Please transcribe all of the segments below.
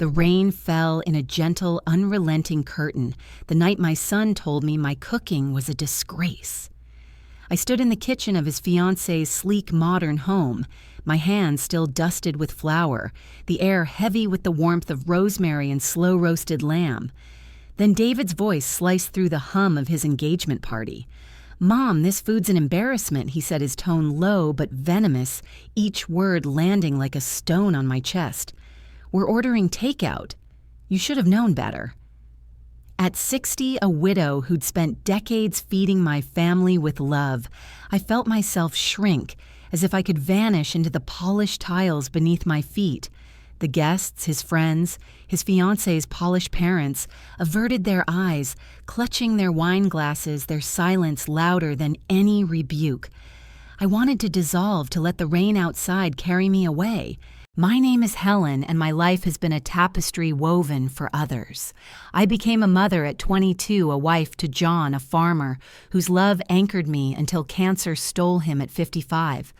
The rain fell in a gentle, unrelenting curtain the night my son told me my cooking was a disgrace. I stood in the kitchen of his fiancée's sleek, modern home, my hands still dusted with flour, the air heavy with the warmth of rosemary and slow-roasted lamb. Then David's voice sliced through the hum of his engagement party. "Mom, this food's an embarrassment," he said, his tone low but venomous, each word landing like a stone on my chest. "We're ordering takeout. You should have known better." At 60, a widow who'd spent decades feeding my family with love, I felt myself shrink, as if I could vanish into the polished tiles beneath my feet. The guests, his friends, his fiancée's polished parents, averted their eyes, clutching their wine glasses, their silence louder than any rebuke. I wanted to dissolve, to let the rain outside carry me away. My name is Helen, and my life has been a tapestry woven for others. I became a mother at 22, a wife to John, a farmer, whose love anchored me until cancer stole him at 55.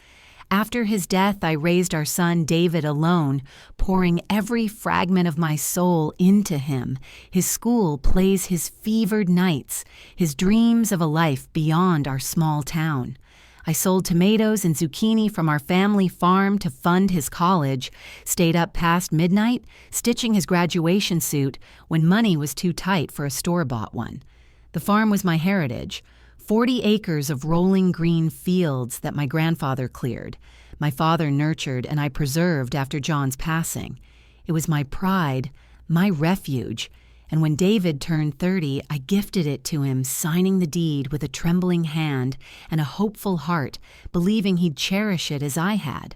After his death, I raised our son David alone, pouring every fragment of my soul into him. His school plays his fevered nights, his dreams of a life beyond our small town. I sold tomatoes and zucchini from our family farm to fund his college, stayed up past midnight, stitching his graduation suit when money was too tight for a store-bought one. The farm was my heritage, 40 acres of rolling green fields that my grandfather cleared. My father nurtured and I preserved after John's passing. It was my pride, my refuge, and when David turned 30, I gifted it to him, signing the deed with a trembling hand and a hopeful heart, believing he'd cherish it as I had.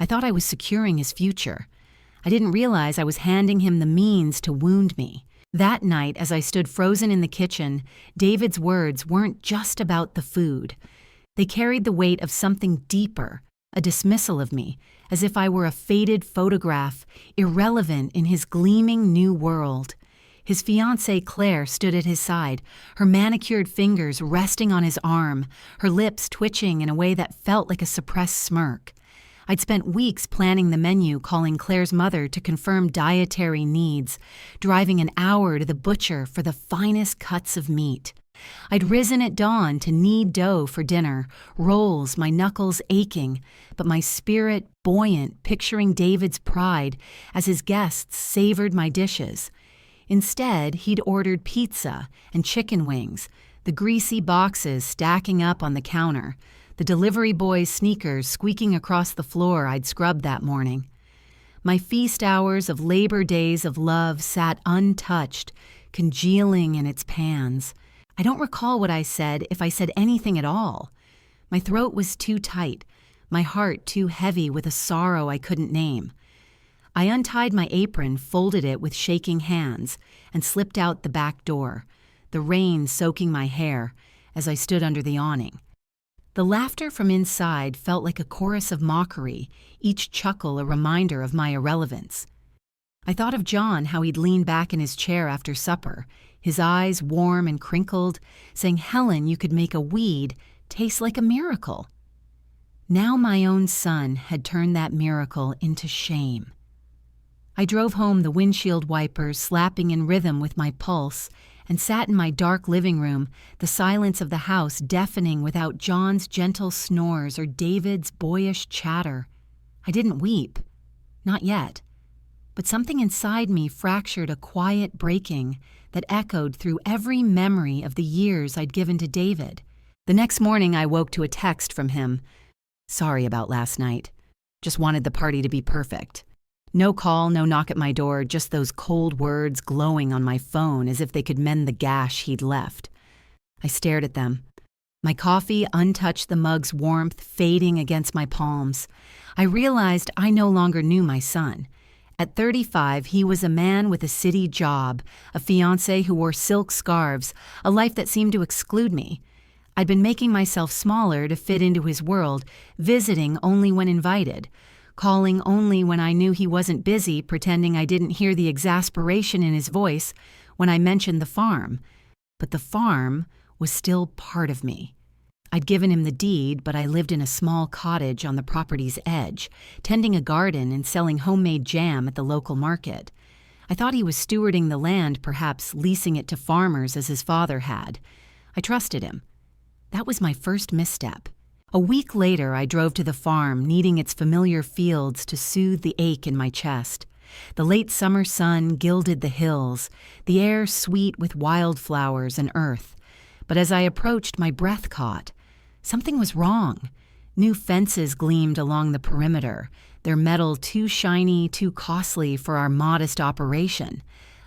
I thought I was securing his future. I didn't realize I was handing him the means to wound me. That night, as I stood frozen in the kitchen, David's words weren't just about the food. They carried the weight of something deeper, a dismissal of me, as if I were a faded photograph, irrelevant in his gleaming new world. His fiancée Claire stood at his side, her manicured fingers resting on his arm, her lips twitching in a way that felt like a suppressed smirk. I'd spent weeks planning the menu, calling Claire's mother to confirm dietary needs, driving an hour to the butcher for the finest cuts of meat. I'd risen at dawn to knead dough for dinner, rolls, my knuckles aching, but my spirit buoyant, picturing David's pride as his guests savored my dishes. Instead, he'd ordered pizza and chicken wings, the greasy boxes stacking up on the counter, the delivery boy's sneakers squeaking across the floor I'd scrubbed that morning. My feast hours of labor days of love sat untouched, congealing in its pans. I don't recall what I said, if I said anything at all. My throat was too tight, my heart too heavy with a sorrow I couldn't name. I untied my apron, folded it with shaking hands, and slipped out the back door, the rain soaking my hair as I stood under the awning. The laughter from inside felt like a chorus of mockery, each chuckle a reminder of my irrelevance. I thought of John, how he'd lean back in his chair after supper, his eyes warm and crinkled, saying, "Helen, you could make a weed taste like a miracle." Now my own son had turned that miracle into shame. I drove home, the windshield wipers slapping in rhythm with my pulse, and sat in my dark living room, the silence of the house deafening without John's gentle snores or David's boyish chatter. I didn't weep. Not yet. But something inside me fractured a quiet breaking that echoed through every memory of the years I'd given to David. The next morning I woke to a text from him. "Sorry about last night. Just wanted the party to be perfect." No call, no knock at my door, just those cold words glowing on my phone as if they could mend the gash he'd left. I stared at them. My coffee untouched, the mug's warmth fading against my palms. I realized I no longer knew my son. At 35, he was a man with a city job, a fiancé who wore silk scarves, a life that seemed to exclude me. I'd been making myself smaller to fit into his world, visiting only when invited, calling only when I knew he wasn't busy, pretending I didn't hear the exasperation in his voice when I mentioned the farm. But the farm was still part of me. I'd given him the deed, but I lived in a small cottage on the property's edge, tending a garden and selling homemade jam at the local market. I thought he was stewarding the land, perhaps leasing it to farmers as his father had. I trusted him. That was my first misstep. A week later, I drove to the farm, needing its familiar fields to soothe the ache in my chest. The late summer sun gilded the hills, the air sweet with wildflowers and earth. But as I approached, my breath caught. Something was wrong. New fences gleamed along the perimeter, their metal too shiny, too costly for our modest operation.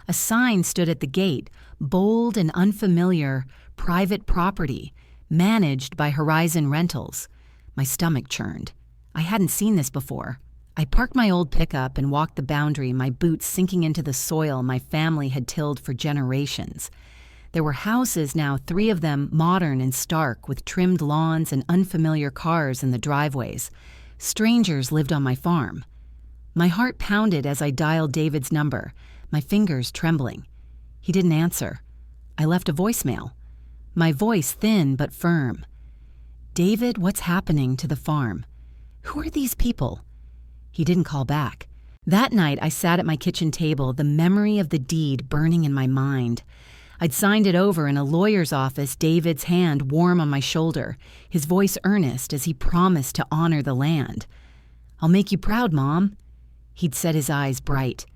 A sign stood at the gate, bold and unfamiliar, private property, managed by Horizon Rentals. My stomach churned. I hadn't seen this before. I parked my old pickup and walked the boundary, my boots sinking into the soil my family had tilled for generations. There were houses now, 3 of them modern and stark, with trimmed lawns and unfamiliar cars in the driveways. Strangers lived on my farm. My heart pounded as I dialed David's number, my fingers trembling. He didn't answer. I left a voicemail. My voice thin but firm. "David, what's happening to the farm? Who are these people?" He didn't call back. That night, I sat at my kitchen table, the memory of the deed burning in my mind. I'd signed it over in a lawyer's office, David's hand warm on my shoulder, his voice earnest as he promised to honor the land. "I'll make you proud, Mom." He'd set his eyes bright.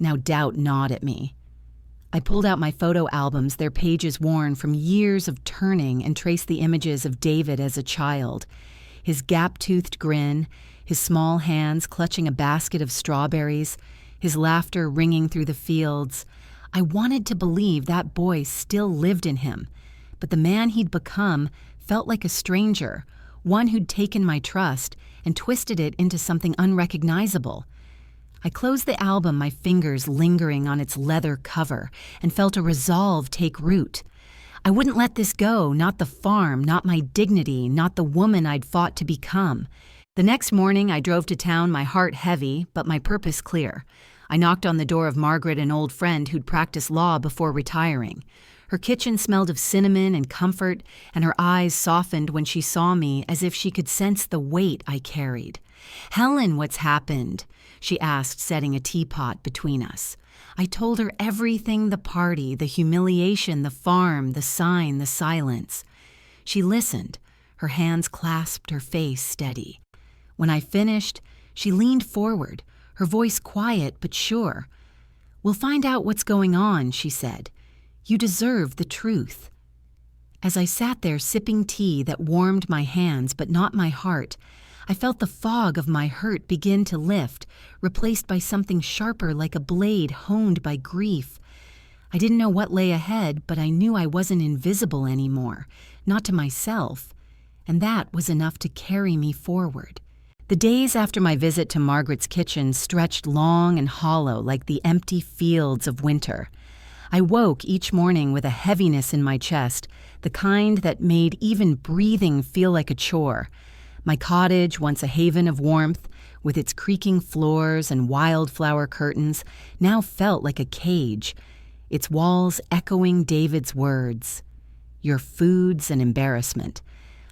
Now doubt gnawed at me. I pulled out my photo albums, their pages worn from years of turning, and traced the images of David as a child. His gap-toothed grin, his small hands clutching a basket of strawberries, his laughter ringing through the fields. I wanted to believe that boy still lived in him, but the man he'd become felt like a stranger, one who'd taken my trust and twisted it into something unrecognizable. I closed the album, my fingers lingering on its leather cover, and felt a resolve take root. I wouldn't let this go, not the farm, not my dignity, not the woman I'd fought to become. The next morning, I drove to town, my heart heavy, but my purpose clear. I knocked on the door of Margaret, an old friend who'd practiced law before retiring. Her kitchen smelled of cinnamon and comfort, and her eyes softened when she saw me as if she could sense the weight I carried. "Helen, what's happened?" she asked, setting a teapot between us. I told her everything: the party, the humiliation, the farm, the sign, the silence. She listened, her hands clasped, her face steady. When I finished, she leaned forward, her voice quiet but sure. "We'll find out what's going on," she said. "You deserve the truth." As I sat there sipping tea that warmed my hands but not my heart, I felt the fog of my hurt begin to lift, replaced by something sharper like a blade honed by grief. I didn't know what lay ahead, but I knew I wasn't invisible anymore, not to myself, and that was enough to carry me forward. The days after my visit to Margaret's kitchen stretched long and hollow like the empty fields of winter. I woke each morning with a heaviness in my chest, the kind that made even breathing feel like a chore. My cottage, once a haven of warmth, with its creaking floors and wildflower curtains, now felt like a cage, its walls echoing David's words. "Your food's an embarrassment."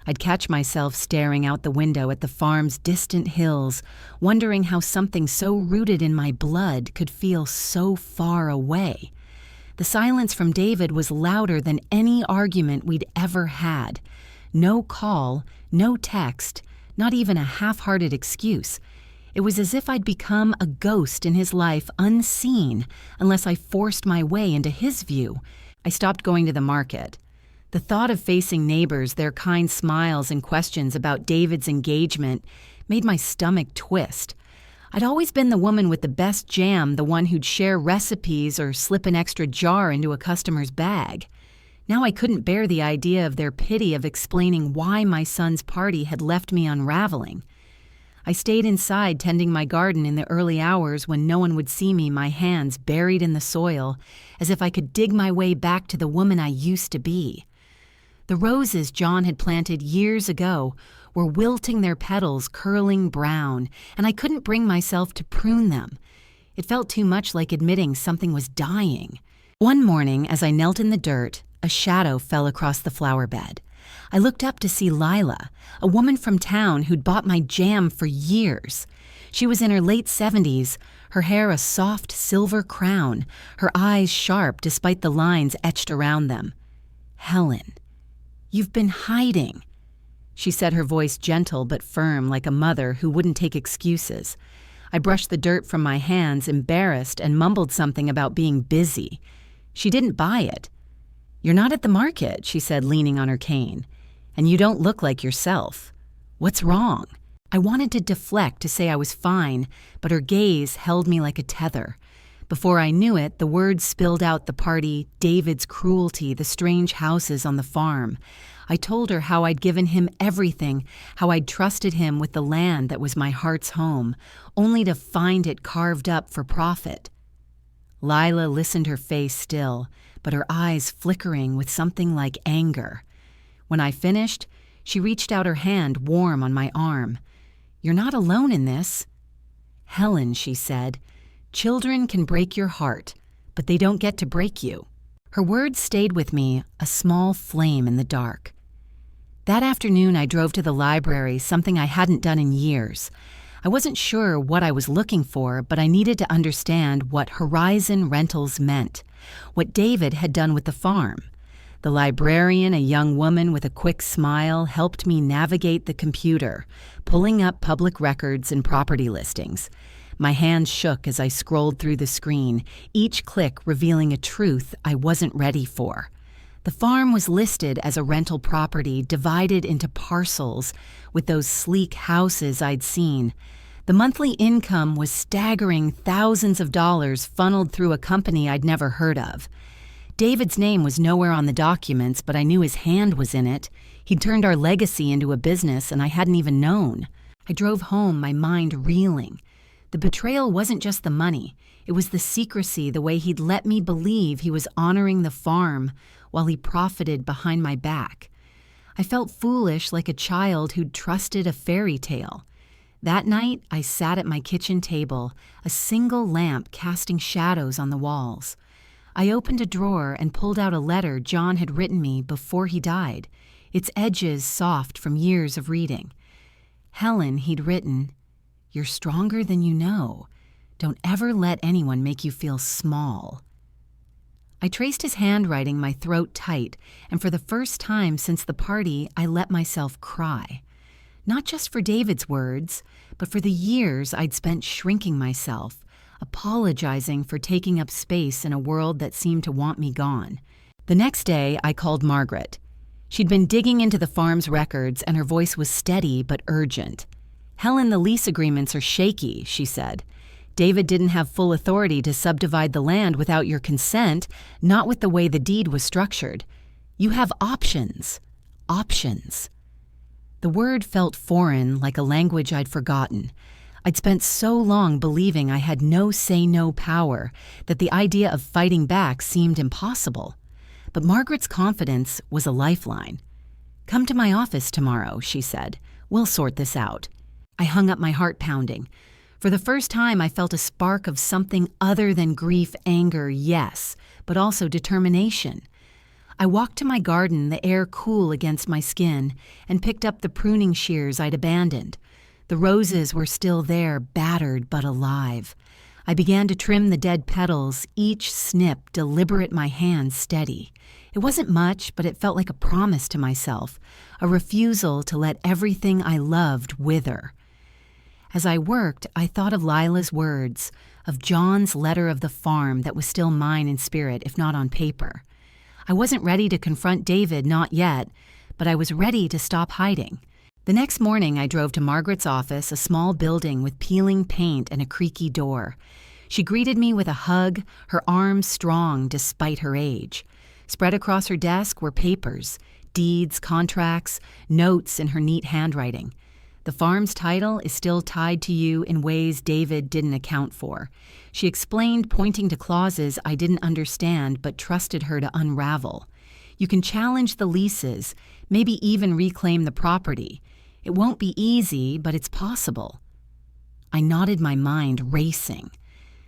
I'd catch myself staring out the window at the farm's distant hills, wondering how something so rooted in my blood could feel so far away. The silence from David was louder than any argument we'd ever had. No call, no text, not even a half-hearted excuse. It was as if I'd become a ghost in his life, unseen, unless I forced my way into his view. I stopped going to the market. The thought of facing neighbors, their kind smiles and questions about David's engagement, made my stomach twist. I'd always been the woman with the best jam, the one who'd share recipes or slip an extra jar into a customer's bag. Now I couldn't bear the idea of their pity of explaining why my son's party had left me unraveling. I stayed inside tending my garden in the early hours when no one would see me, my hands buried in the soil, as if I could dig my way back to the woman I used to be. The roses John had planted years ago were wilting, their petals curling brown, and I couldn't bring myself to prune them. It felt too much like admitting something was dying. One morning, as I knelt in the dirt, a shadow fell across the flower bed. I looked up to see Lila, a woman from town who'd bought my jam for years. She was in her late 70s, her hair a soft silver crown, her eyes sharp despite the lines etched around them. "Helen, you've been hiding," she said, her voice gentle but firm like a mother who wouldn't take excuses. I brushed the dirt from my hands, embarrassed, and mumbled something about being busy. She didn't buy it. "You're not at the market," she said, leaning on her cane. "And you don't look like yourself. What's wrong?" I wanted to deflect, to say I was fine, but her gaze held me like a tether. Before I knew it, the words spilled out the party, David's cruelty, the strange houses on the farm. I told her how I'd given him everything, how I'd trusted him with the land that was my heart's home, only to find it carved up for profit. Lila listened, her face still, but her eyes flickering with something like anger. When I finished, she reached out her hand warm on my arm. "You're not alone in this." "Helen," she said, "children can break your heart, but they don't get to break you." Her words stayed with me, a small flame in the dark. That afternoon, I drove to the library, something I hadn't done in years. I wasn't sure what I was looking for, but I needed to understand what Horizon Rentals meant, what David had done with the farm. The librarian, a young woman with a quick smile, helped me navigate the computer, pulling up public records and property listings. My hands shook as I scrolled through the screen, each click revealing a truth I wasn't ready for. The farm was listed as a rental property divided into parcels with those sleek houses I'd seen. The monthly income was staggering, thousands of dollars funneled through a company I'd never heard of. David's name was nowhere on the documents, but I knew his hand was in it. He'd turned our legacy into a business, and I hadn't even known. I drove home, my mind reeling. The betrayal wasn't just the money. It was the secrecy, the way he'd let me believe he was honoring the farm while he profited behind my back. I felt foolish, like a child who'd trusted a fairy tale. That night, I sat at my kitchen table, a single lamp casting shadows on the walls. I opened a drawer and pulled out a letter John had written me before he died, its edges soft from years of reading. "Helen," he'd written, "you're stronger than you know. Don't ever let anyone make you feel small." I traced his handwriting, my throat tight, and for the first time since the party, I let myself cry. Not just for David's words, but for the years I'd spent shrinking myself, apologizing for taking up space in a world that seemed to want me gone. The next day, I called Margaret. She'd been digging into the farm's records, and her voice was steady but urgent. "Helen, the lease agreements are shaky," she said. "David didn't have full authority to subdivide the land without your consent, not with the way the deed was structured. You have options. Options." The word felt foreign, like a language I'd forgotten. I'd spent so long believing I had no say-no power that the idea of fighting back seemed impossible. But Margaret's confidence was a lifeline. "Come to my office tomorrow," she said. "We'll sort this out." I hung up, my heart pounding. For the first time, I felt a spark of something other than grief, anger, yes, but also determination. I walked to my garden, the air cool against my skin, and picked up the pruning shears I'd abandoned. The roses were still there, battered but alive. I began to trim the dead petals, each snip deliberate, my hands steady. It wasn't much, but it felt like a promise to myself, a refusal to let everything I loved wither. As I worked, I thought of Lila's words, of John's letter of the farm that was still mine in spirit, if not on paper. I wasn't ready to confront David, not yet, but I was ready to stop hiding. The next morning, I drove to Margaret's office, a small building with peeling paint and a creaky door. She greeted me with a hug, her arms strong despite her age. Spread across her desk were papers, deeds, contracts, notes in her neat handwriting. "The farm's title is still tied to you in ways David didn't account for," she explained, pointing to clauses I didn't understand but trusted her to unravel. "You can challenge the leases, maybe even reclaim the property. It won't be easy, but it's possible." I nodded, my mind racing.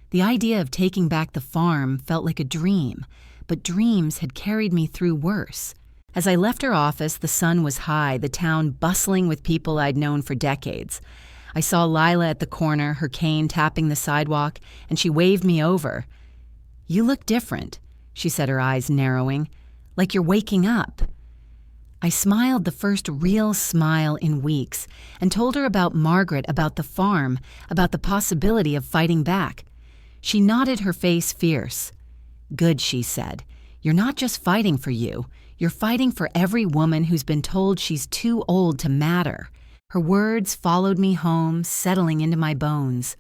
The idea of taking back the farm felt like a dream, but dreams had carried me through worse. As I left her office, the sun was high, the town bustling with people I'd known for decades. I saw Lila at the corner, her cane tapping the sidewalk, and she waved me over. "You look different," she said, her eyes narrowing, "like you're waking up." I smiled the first real smile in weeks and told her about Margaret, about the farm, about the possibility of fighting back. She nodded, her face fierce. "Good," she said. "You're not just fighting for you. You're fighting for every woman who's been told she's too old to matter." Her words followed me home, settling into my bones.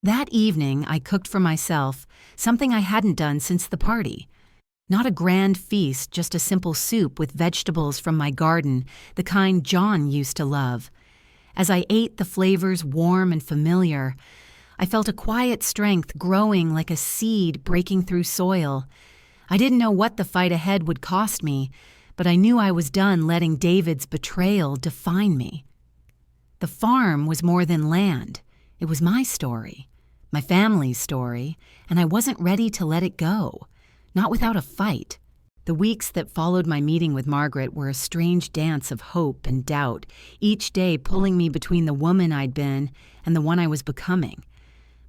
That evening, I cooked for myself, something I hadn't done since the party. Not a grand feast, just a simple soup with vegetables from my garden, the kind John used to love. As I ate, the flavors warm and familiar, I felt a quiet strength growing like a seed breaking through soil. I didn't know what the fight ahead would cost me, but I knew I was done letting David's betrayal define me. The farm was more than land. It was my story, my family's story, and I wasn't ready to let it go. Not without a fight. The weeks that followed my meeting with Margaret were a strange dance of hope and doubt, each day pulling me between the woman I'd been and the one I was becoming.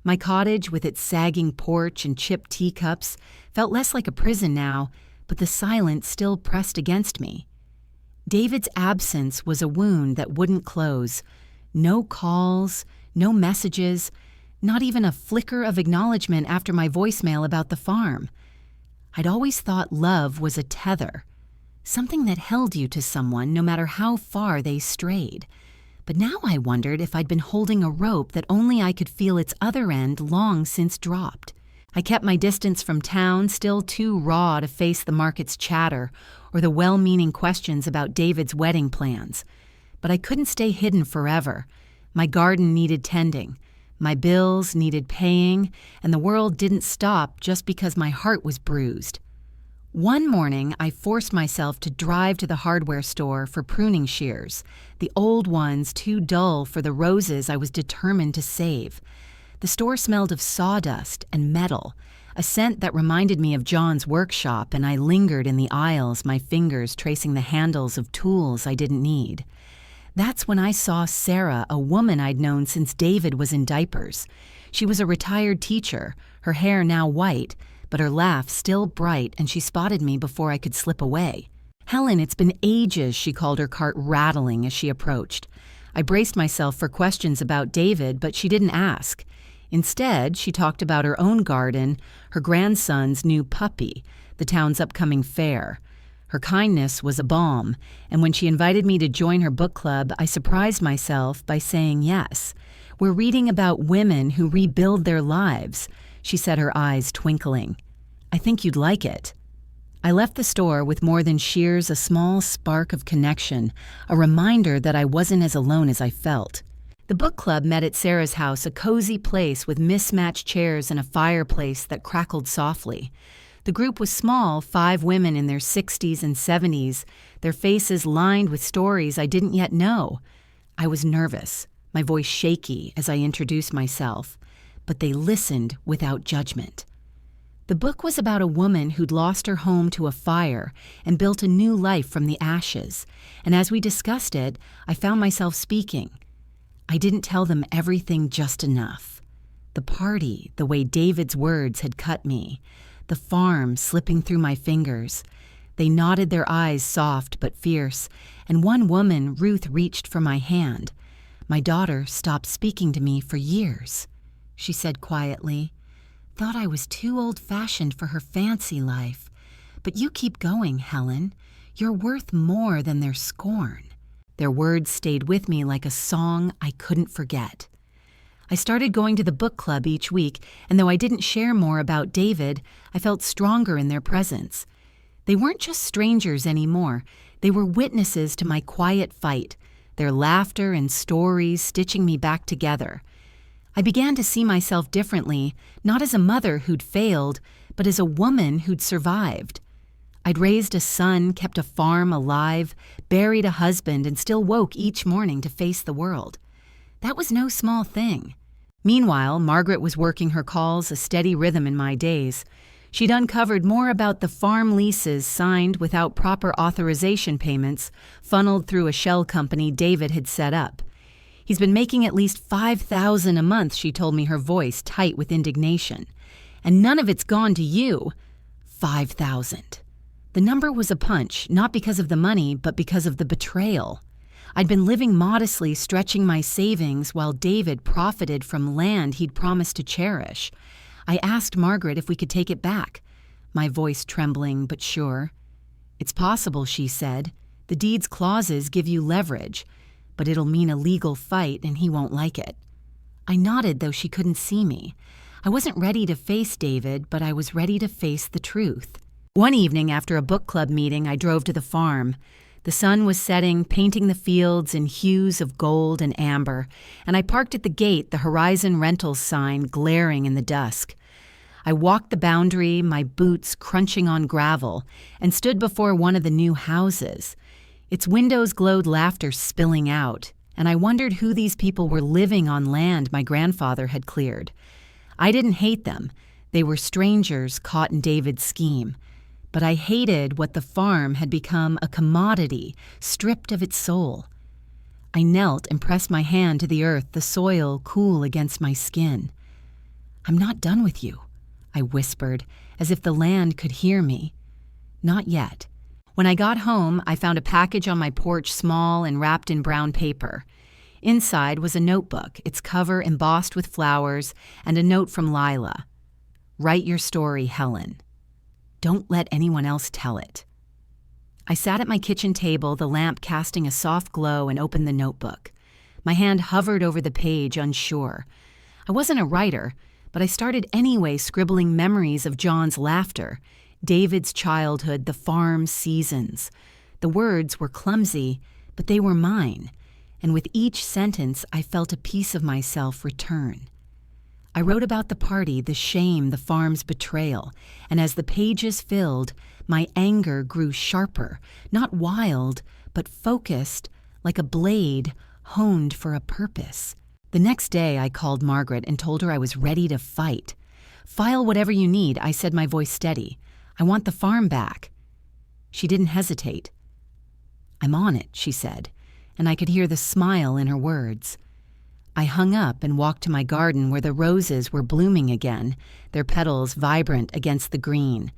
My cottage, with its sagging porch and chipped teacups, felt less like a prison now, but the silence still pressed against me. David's absence was a wound that wouldn't close. No calls, no messages, not even a flicker of acknowledgement after my voicemail about the farm. I'd always thought love was a tether, something that held you to someone no matter how far they strayed. But now I wondered if I'd been holding a rope that only I could feel its other end long since dropped. I kept my distance from town, still too raw to face the market's chatter or the well-meaning questions about David's wedding plans. But I couldn't stay hidden forever. My garden needed tending. My bills needed paying, and the world didn't stop just because my heart was bruised. One morning, I forced myself to drive to the hardware store for pruning shears, the old ones too dull for the roses I was determined to save. The store smelled of sawdust and metal, a scent that reminded me of John's workshop, and I lingered in the aisles, my fingers tracing the handles of tools I didn't need. That's when I saw Sarah, a woman I'd known since David was in diapers. She was a retired teacher, her hair now white, but her laugh still bright, and she spotted me before I could slip away. "Helen, it's been ages," she called, her cart rattling as she approached. I braced myself for questions about David, but she didn't ask. Instead, she talked about her own garden, her grandson's new puppy, the town's upcoming fair. Her kindness was a balm, and when she invited me to join her book club, I surprised myself by saying yes. "We're reading about women who rebuild their lives," she said, her eyes twinkling. "I think you'd like it." I left the store with more than shears, a small spark of connection, a reminder that I wasn't as alone as I felt. The book club met at Sarah's house, a cozy place with mismatched chairs and a fireplace that crackled softly. The group was small, 5 women in their 60s and 70s, their faces lined with stories I didn't yet know. I was nervous, my voice shaky as I introduced myself, but they listened without judgment. The book was about a woman who'd lost her home to a fire and built a new life from the ashes, and as we discussed it, I found myself speaking. I didn't tell them everything just enough. The party, the way David's words had cut me, the farm slipping through my fingers. They nodded, their eyes soft but fierce, and one woman, Ruth, reached for my hand. "My daughter stopped speaking to me for years," she said quietly. "Thought I was too old-fashioned for her fancy life. But you keep going, Helen. You're worth more than their scorn." Their words stayed with me like a song I couldn't forget. I started going to the book club each week, and though I didn't share more about David, I felt stronger in their presence. They weren't just strangers anymore. They were witnesses to my quiet fight, their laughter and stories stitching me back together. I began to see myself differently, not as a mother who'd failed, but as a woman who'd survived. I'd raised a son, kept a farm alive, buried a husband, and still woke each morning to face the world. That was no small thing. Meanwhile, Margaret was working her calls, a steady rhythm in my days. She'd uncovered more about the farm leases signed without proper authorization payments, funneled through a shell company David had set up. He's been making at least $5,000 a month, she told me, her voice tight with indignation. And none of it's gone to you. 5,000. The number was a punch, not because of the money, but because of the betrayal. I'd been living modestly, stretching my savings while David profited from land he'd promised to cherish. I asked Margaret if we could take it back, my voice trembling but sure. It's possible, she said. The deed's clauses give you leverage, but it'll mean a legal fight and he won't like it. I nodded, though she couldn't see me. I wasn't ready to face David, but I was ready to face the truth. One evening after a book club meeting, I drove to the farm. The sun was setting, painting the fields in hues of gold and amber, and I parked at the gate, the Horizon Rentals sign glaring in the dusk. I walked the boundary, my boots crunching on gravel, and stood before one of the new houses. Its windows glowed laughter spilling out, and I wondered who these people were living on land my grandfather had cleared. I didn't hate them. They were strangers caught in David's scheme. But I hated what the farm had become, a commodity, stripped of its soul. I knelt and pressed my hand to the earth, the soil cool against my skin. I'm not done with you, I whispered, as if the land could hear me. Not yet. When I got home, I found a package on my porch, small and wrapped in brown paper. Inside was a notebook, its cover embossed with flowers, and a note from Lila. Write your story, Helen. Don't let anyone else tell it. I sat at my kitchen table, the lamp casting a soft glow, and opened the notebook. My hand hovered over the page, unsure. I wasn't a writer, but I started anyway, scribbling memories of John's laughter, David's childhood, the farm's seasons. The words were clumsy, but they were mine, and with each sentence I felt a piece of myself return. I wrote about the party, the shame, the farm's betrayal, and as the pages filled, my anger grew sharper, not wild, but focused, like a blade honed for a purpose. The next day I called Margaret and told her I was ready to fight. File whatever you need, I said, my voice steady. I want the farm back. She didn't hesitate. I'm on it, she said, and I could hear the smile in her words. I hung up and walked to my garden where the roses were blooming again, their petals vibrant against the green.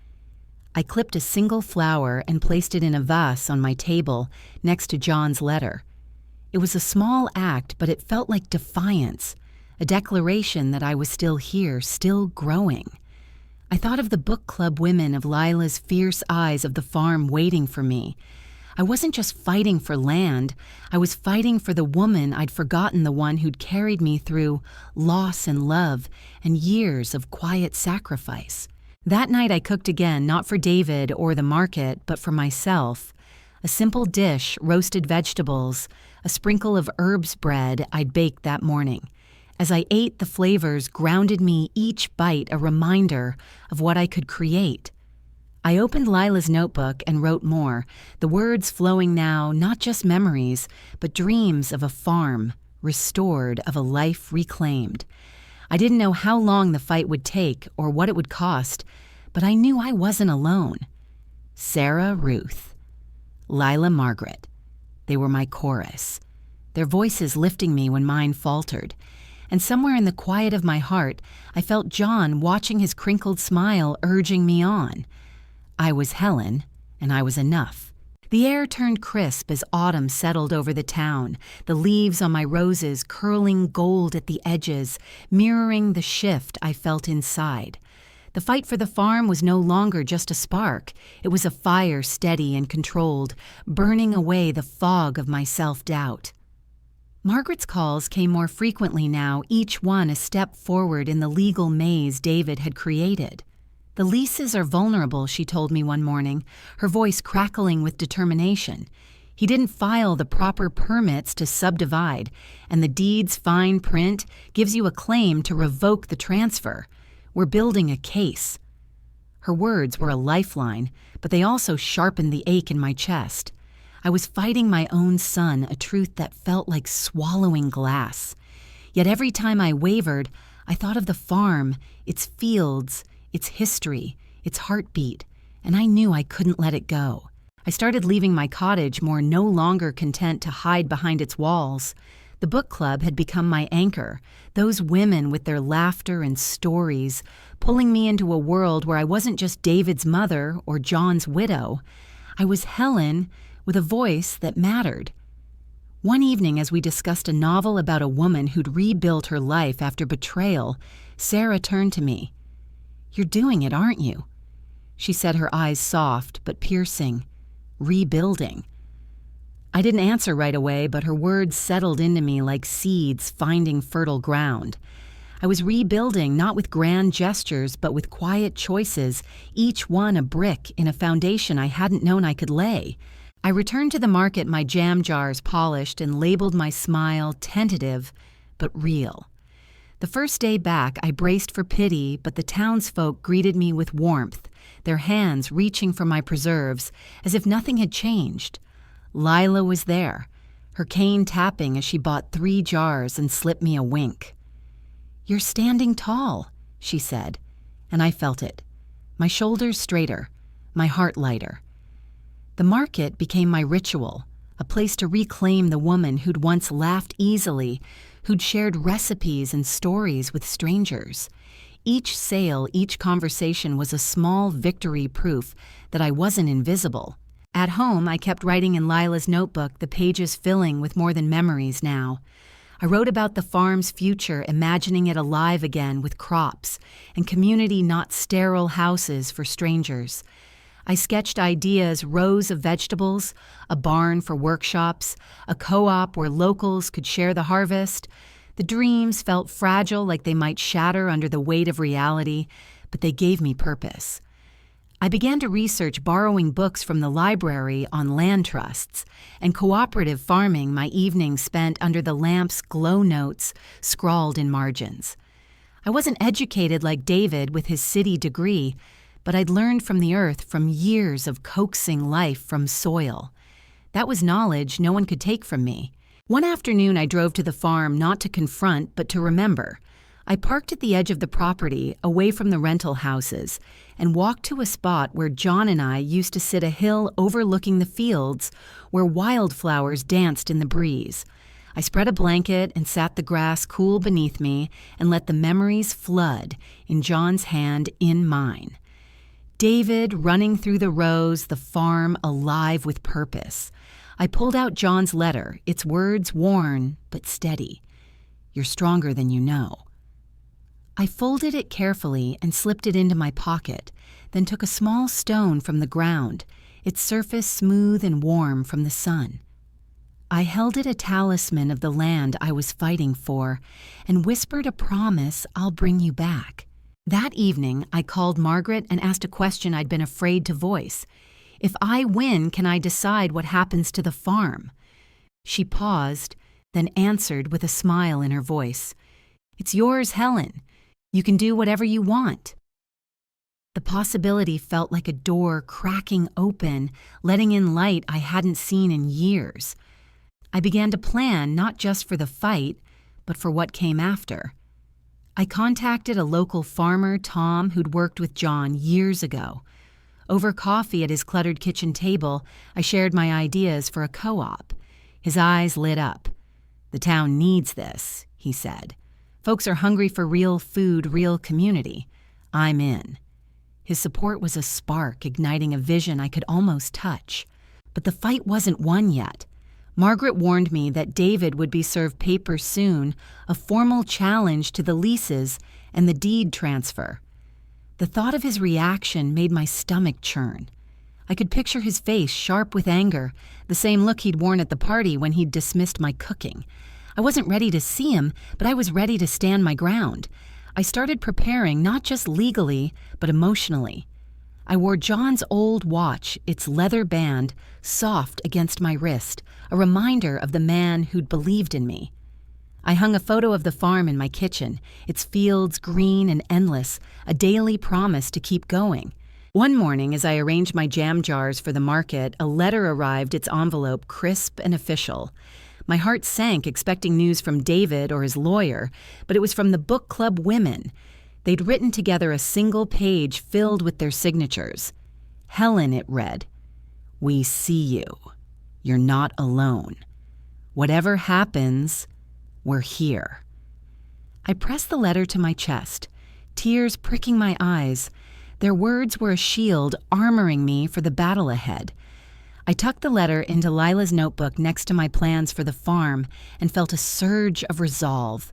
I clipped a single flower and placed it in a vase on my table next to John's letter. It was a small act, but it felt like defiance, a declaration that I was still here, still growing. I thought of the book club women, of Lila's fierce eyes, of the farm waiting for me. I wasn't just fighting for land, I was fighting for the woman I'd forgotten, the one who'd carried me through loss and love and years of quiet sacrifice. That night I cooked again, not for David or the market, but for myself. A simple dish, roasted vegetables, a sprinkle of herbs bread I'd baked that morning. As I ate, the flavors grounded me, each bite a reminder of what I could create. I opened Lila's notebook and wrote more, the words flowing now, not just memories, but dreams of a farm, restored, of a life reclaimed. I didn't know how long the fight would take or what it would cost, but I knew I wasn't alone. Sarah Ruth. Lila Margaret. They were my chorus, their voices lifting me when mine faltered. And somewhere in the quiet of my heart, I felt John watching, his crinkled smile urging me on. I was Helen, and I was enough. The air turned crisp as autumn settled over the town, the leaves on my roses curling gold at the edges, mirroring the shift I felt inside. The fight for the farm was no longer just a spark. It was a fire steady and controlled, burning away the fog of my self-doubt. Margaret's calls came more frequently now, each one a step forward in the legal maze David had created. The leases are vulnerable, she told me one morning, her voice crackling with determination. He didn't file the proper permits to subdivide, and the deed's fine print gives you a claim to revoke the transfer. We're building a case. Her words were a lifeline, but they also sharpened the ache in my chest. I was fighting my own son, a truth that felt like swallowing glass. Yet every time I wavered, I thought of the farm, its fields, its history, its heartbeat, and I knew I couldn't let it go. I started leaving my cottage, no longer content to hide behind its walls. The book club had become my anchor, those women with their laughter and stories, pulling me into a world where I wasn't just David's mother or John's widow. I was Helen with a voice that mattered. One evening, as we discussed a novel about a woman who'd rebuilt her life after betrayal, Sarah turned to me. "You're doing it, aren't you?" She said, her eyes soft but piercing. "Rebuilding." I didn't answer right away, but her words settled into me like seeds finding fertile ground. I was rebuilding not with grand gestures, but with quiet choices, each one a brick in a foundation I hadn't known I could lay. I returned to the market, my jam jars polished, and labeled my smile tentative but real. The first day back, I braced for pity, but the townsfolk greeted me with warmth, their hands reaching for my preserves, as if nothing had changed. Lila was there, her cane tapping as she bought 3 jars and slipped me a wink. "You're standing tall," she said, and I felt it. My shoulders straighter, my heart lighter. The market became my ritual, a place to reclaim the woman who'd once laughed easily, who'd shared recipes and stories with strangers. Each sale, each conversation was a small victory, proof that I wasn't invisible. At home, I kept writing in Lila's notebook, the pages filling with more than memories now. I wrote about the farm's future, imagining it alive again with crops and community, not sterile houses for strangers. I sketched ideas, rows of vegetables, a barn for workshops, a co-op where locals could share the harvest. The dreams felt fragile, like they might shatter under the weight of reality, but they gave me purpose. I began to research borrowing books from the library on land trusts and cooperative farming, my evenings spent under the lamp's glow notes scrawled in margins. I wasn't educated like David with his city degree, but I'd learned from the earth from years of coaxing life from soil. That was knowledge no one could take from me. One afternoon I drove to the farm not to confront but to remember. I parked at the edge of the property, away from the rental houses, and walked to a spot where John and I used to sit, a hill overlooking the fields where wildflowers danced in the breeze. I spread a blanket and sat the grass cool beneath me and let the memories flood in John's hand in mine. David running through the rows, the farm alive with purpose. I pulled out John's letter, its words worn but steady. "You're stronger than you know." I folded it carefully and slipped it into my pocket, then took a small stone from the ground, its surface smooth and warm from the sun. I held it, a talisman of the land I was fighting for, and whispered a promise, "I'll bring you back." That evening, I called Margaret and asked a question I'd been afraid to voice. "If I win, can I decide what happens to the farm?" She paused, then answered with a smile in her voice. "It's yours, Helen. You can do whatever you want." The possibility felt like a door cracking open, letting in light I hadn't seen in years. I began to plan not just for the fight, but for what came after. I contacted a local farmer, Tom, who'd worked with John years ago. Over coffee at his cluttered kitchen table, I shared my ideas for a co-op. His eyes lit up. "The town needs this," he said. "Folks are hungry for real food, real community. I'm in." His support was a spark, igniting a vision I could almost touch. But the fight wasn't won yet. Margaret warned me that David would be served papers soon, a formal challenge to the leases and the deed transfer. The thought of his reaction made my stomach churn. I could picture his face, sharp with anger, the same look he'd worn at the party when he'd dismissed my cooking. I wasn't ready to see him, but I was ready to stand my ground. I started preparing, not just legally, but emotionally. I wore John's old watch, its leather band, soft against my wrist, a reminder of the man who'd believed in me. I hung a photo of the farm in my kitchen, its fields green and endless, a daily promise to keep going. One morning, as I arranged my jam jars for the market, a letter arrived, its envelope crisp and official. My heart sank, expecting news from David or his lawyer, but it was from the book club women. They'd written together a single page filled with their signatures. "Helen," it read, "we see you. You're not alone. Whatever happens, We're here. I pressed the letter to my chest, tears pricking my eyes. Their words were a shield armoring me for the battle ahead. I tucked the letter into Lila's notebook next to my plans for the farm and felt a surge of resolve.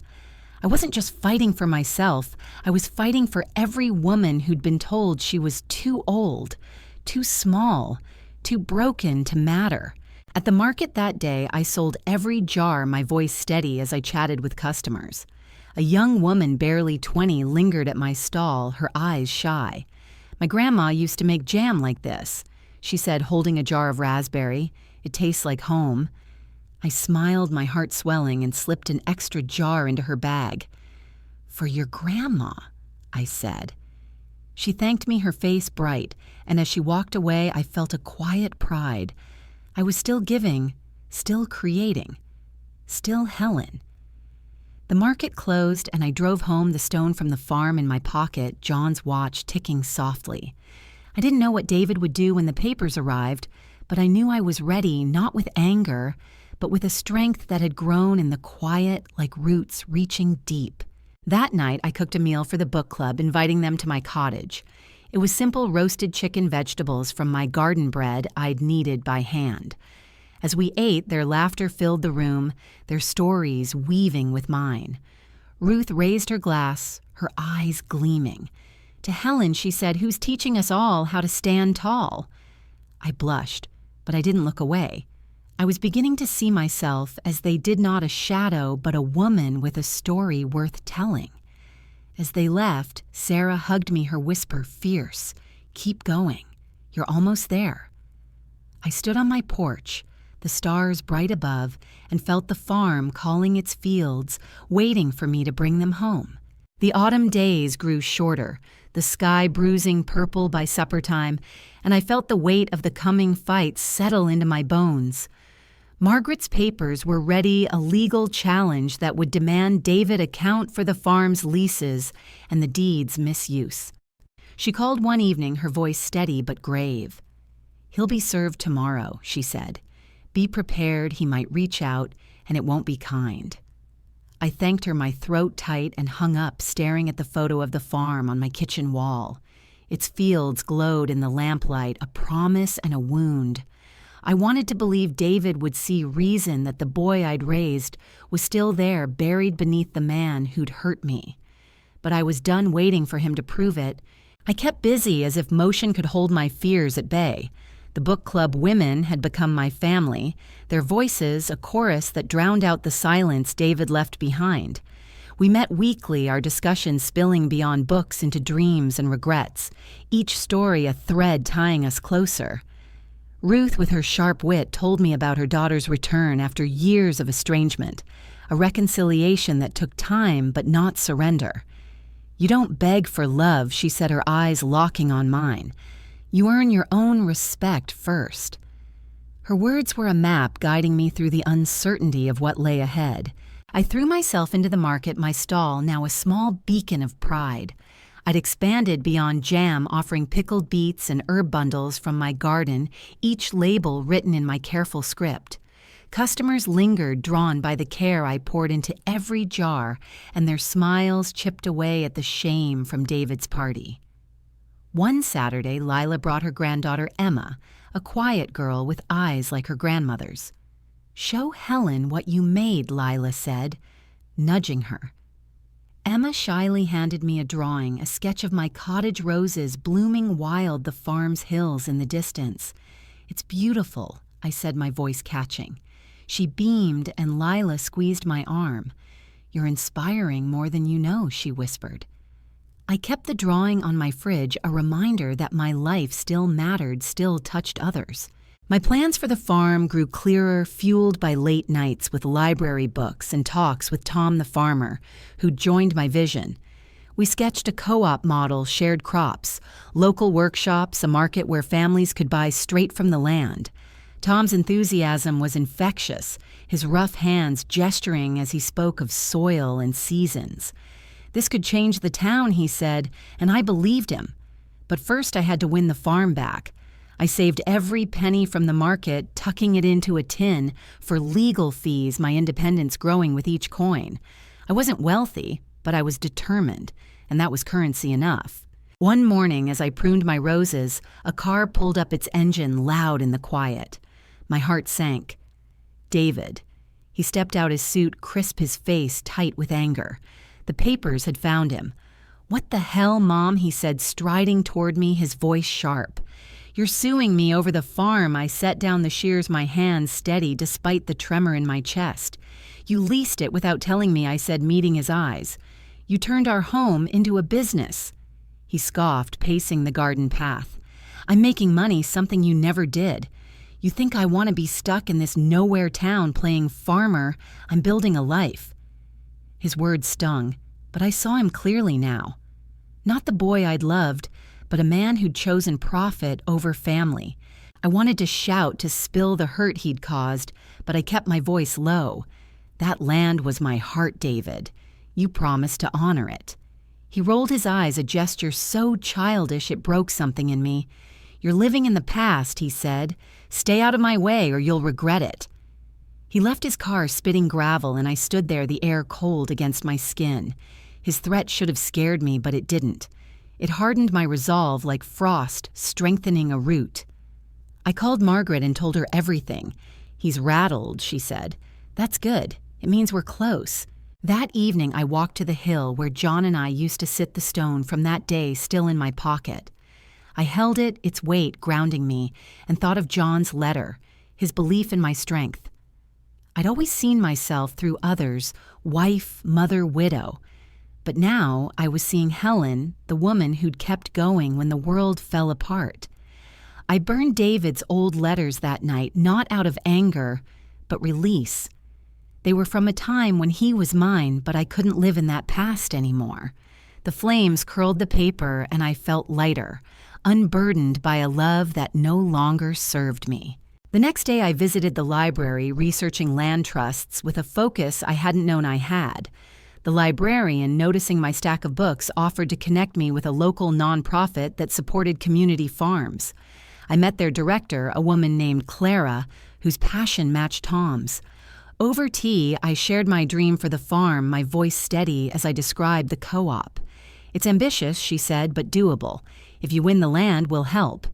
I wasn't just fighting for myself, I was fighting for every woman who'd been told she was too old, too small, too broken to matter. At the market that day, I sold every jar, my voice steady as I chatted with customers. A young woman barely 20 lingered at my stall, her eyes shy. "My grandma used to make jam like this," she said, holding a jar of raspberry. "It tastes like home." I smiled, my heart swelling, and slipped an extra jar into her bag. "For your grandma," I said. She thanked me, her face bright, and as she walked away, I felt a quiet pride. I was still giving, still creating, still Helen. The market closed, and I drove home, the stone from the farm in my pocket, John's watch ticking softly. I didn't know what David would do when the papers arrived, but I knew I was ready, not with anger, but with a strength that had grown in the quiet, like roots reaching deep. That night, I cooked a meal for the book club, inviting them to my cottage. It was simple roasted chicken vegetables from my garden bread I'd kneaded by hand. As we ate, their laughter filled the room, their stories weaving with mine. Ruth raised her glass, her eyes gleaming. To Helen, she said, "Who's teaching us all how to stand tall?" I blushed, but I didn't look away. I was beginning to see myself as they did not a shadow, but a woman with a story worth telling. As they left, Sarah hugged me, her whisper fierce. "Keep going. You're almost there." I stood on my porch, the stars bright above, and felt the farm calling its fields, waiting for me to bring them home. The autumn days grew shorter, the sky bruising purple by supper time, and I felt the weight of the coming fight settle into my bones. Margaret's papers were ready, a legal challenge that would demand David account for the farm's leases and the deed's misuse. She called one evening, her voice steady but grave. "He'll be served tomorrow," she said. "Be prepared, he might reach out, and it won't be kind." I thanked her, my throat tight, and hung up, staring at the photo of the farm on my kitchen wall. Its fields glowed in the lamplight, a promise and a wound. I wanted to believe David would see reason that the boy I'd raised was still there, buried beneath the man who'd hurt me. But I was done waiting for him to prove it. I kept busy as if motion could hold my fears at bay. The book club women had become my family, their voices a chorus that drowned out the silence David left behind. We met weekly, our discussions spilling beyond books into dreams and regrets, each story a thread tying us closer. Ruth, with her sharp wit, told me about her daughter's return after years of estrangement, a reconciliation that took time but not surrender. "You don't beg for love," she said, her eyes locking on mine. "You earn your own respect first." Her words were a map guiding me through the uncertainty of what lay ahead. I threw myself into the market, my stall now a small beacon of pride. I'd expanded beyond jam, offering pickled beets and herb bundles from my garden, each label written in my careful script. Customers lingered, drawn by the care I poured into every jar, and their smiles chipped away at the shame from David's party. One Saturday, Lila brought her granddaughter Emma, a quiet girl with eyes like her grandmother's. "Show Helen what you made," Lila said, nudging her. Emma shyly handed me a drawing, a sketch of my cottage roses blooming wild the farm's hills in the distance. "It's beautiful," I said, my voice catching. She beamed, and Lila squeezed my arm. "You're inspiring more than you know," she whispered. I kept the drawing on my fridge, a reminder that my life still mattered, still touched others. My plans for the farm grew clearer, fueled by late nights with library books and talks with Tom the farmer, who'd joined my vision. We sketched a co-op model, shared crops, local workshops, a market where families could buy straight from the land. Tom's enthusiasm was infectious, his rough hands gesturing as he spoke of soil and seasons. This could change the town, he said, and I believed him. But first I had to win the farm back. I saved every penny from the market, tucking it into a tin for legal fees, my independence growing with each coin. I wasn't wealthy, but I was determined, and that was currency enough. One morning, as I pruned my roses, a car pulled up its engine loud in the quiet. My heart sank. David. He stepped out his suit, crisp, his face tight with anger. The papers had found him. "What the hell, Mom?" he said, striding toward me, his voice sharp. "You're suing me over the farm." I set down the shears, my hands steady despite the tremor in my chest. "You leased it without telling me," I said, meeting his eyes. "You turned our home into a business." He scoffed, pacing the garden path. "I'm making money, something you never did. You think I want to be stuck in this nowhere town playing farmer? I'm building a life." His words stung, but I saw him clearly now. Not the boy I'd loved, but a man who'd chosen profit over family. I wanted to shout to spill the hurt he'd caused, but I kept my voice low. "That land was my heart, David. You promised to honor it." He rolled his eyes, a gesture so childish it broke something in me. "You're living in the past," he said. "Stay out of my way or you'll regret it." He left his car spitting gravel, and I stood there, the air cold against my skin. His threat should have scared me, but it didn't. It hardened my resolve like frost, strengthening a root. I called Margaret and told her everything. "He's rattled," she said. "That's good. It means we're close." That evening I walked to the hill where John and I used to sit, the stone from that day still in my pocket. I held it, its weight grounding me, and thought of John's letter, his belief in my strength. I'd always seen myself through others, wife, mother, widow. But now I was seeing Helen, the woman who'd kept going when the world fell apart. I burned David's old letters that night, not out of anger, but release. They were from a time when he was mine, but I couldn't live in that past anymore. The flames curled the paper, and I felt lighter, unburdened by a love that no longer served me. The next day I visited the library, researching land trusts with a focus I hadn't known I had. The librarian, noticing my stack of books, offered to connect me with a local nonprofit that supported community farms. I met their director, a woman named Clara, whose passion matched Tom's. Over tea, I shared my dream for the farm, my voice steady as I described the co-op. "It's ambitious," she said, "but doable. If you win the land, we'll help."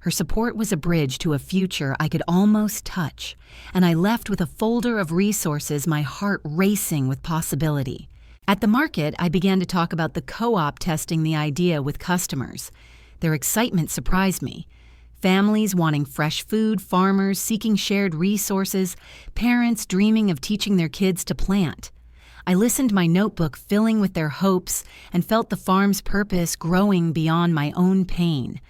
Her support was a bridge to a future I could almost touch, and I left with a folder of resources, my heart racing with possibility. At the market, I began to talk about the co-op testing the idea with customers. Their excitement surprised me. Families wanting fresh food, farmers seeking shared resources, parents dreaming of teaching their kids to plant. I listened, my notebook filling with their hopes, and felt the farm's purpose growing beyond my own pain.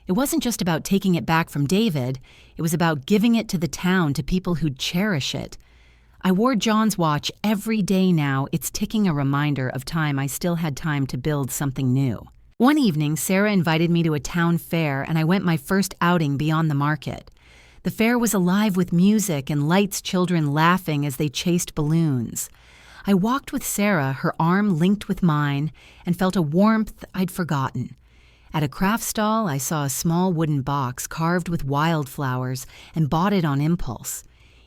It wasn't just about taking it back from David, it was about giving it to the town, to people who'd cherish it. I wore John's watch every day now, its ticking a reminder of time I still had time to build something new. One evening, Sarah invited me to a town fair, and I went my first outing beyond the market. The fair was alive with music and lights, children laughing as they chased balloons. I walked with Sarah, her arm linked with mine, and felt a warmth I'd forgotten. At a craft stall, I saw a small wooden box carved with wildflowers and bought it on impulse.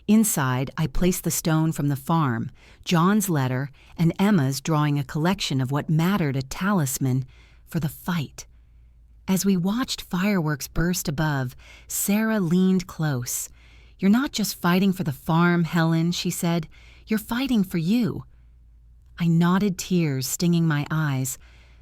Inside, I placed the stone from the farm, John's letter, and Emma's drawing a collection of what mattered, a talisman for the fight. As we watched fireworks burst above, Sarah leaned close. "You're not just fighting for the farm, Helen," she said. "You're fighting for you." I nodded, tears stinging my eyes,